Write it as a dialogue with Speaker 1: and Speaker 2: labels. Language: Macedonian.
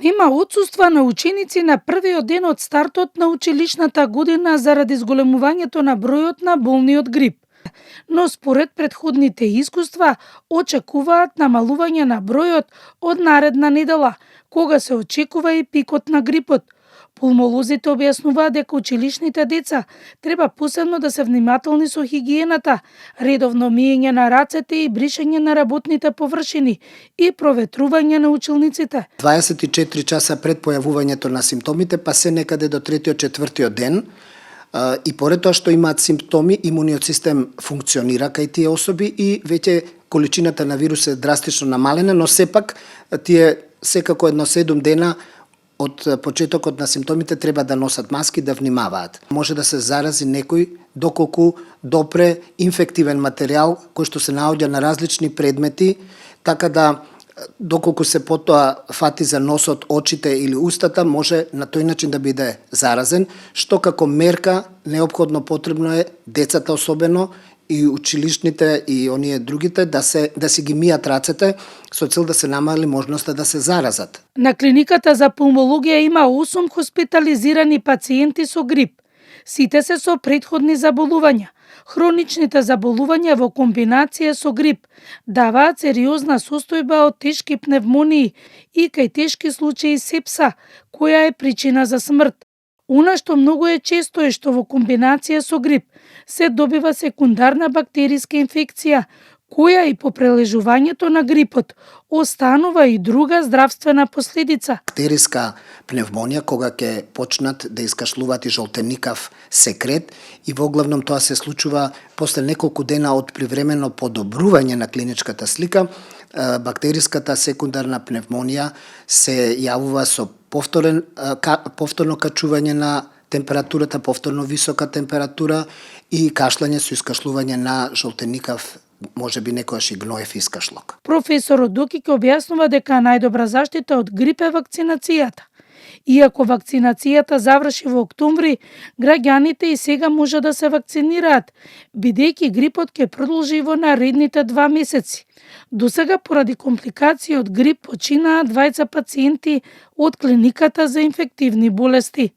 Speaker 1: Нема отсуства на ученици на првиот ден од стартот на училишната година заради зголемувањето на бројот на болни од грип. Но според предходните искуства очекуваат намалување на бројот од наредна недела, кога се очекува и пикот на грипот. Пулмолозите објаснуваат дека училишните деца треба посебно да се внимателни со хигиената, редовно миење на рацете и бришење на работните површини и проветрување на училниците.
Speaker 2: 24 часа пред појавувањето на симптомите, па се некаде до 3-4 ден, и поред тоа што имаат симптоми, имуниот систем функционира кај тие особи и веќе количината на вирус е драстично намалена, но сепак тие секако едно 7 дена од почетокот на симптомите треба да носат маски, да внимаваат. Може да се зарази некој доколку допре инфективен материјал кој што се наоѓа на различни предмети, така да доколку се потоа фати за носот, очите или устата, може на тој начин да биде заразен, што како мерка неопходно потребно е децата особено и училишните и оние другите да си ги мијат рацете со цел да се намали можноста да се заразат.
Speaker 1: На клиниката за пулмологија има 8 хоспитализирани пациенти со грип. Сите се со претходни заболувања. Хроничните заболувања во комбинација со грип даваат сериозна состојба од тешки пневмонии и кај тешки случаи сепса, која е причина за смрт. Она што многу е често е што во комбинација со грип се добива секундарна бактериска инфекција, која и по прележувањето на грипот останува и друга здравствена последица.
Speaker 2: Бактериска пневмонија, кога ќе почнат да искашлуваат и жолтеникав секрет, и во главном тоа се случува после неколку дена од привремено подобрување на клиничката слика. Бактериската секундарна пневмонија се јавува со повторно качување на температурата, повторно висока температура и кашлање со искашлување на жолтеникав, може би некојаш и гноев искашлок.
Speaker 1: Професорот Докиќ објаснува дека најдобра заштита од грип е вакцинацијата. Иако вакцинацијата заврши во октомври, граѓаните и сега може да се вакцинираат, бидејќи грипот ќе продолжи во наредните 2 месеци. Досега поради компликации од грип починаа 2 пациенти од клиниката за инфективни болести.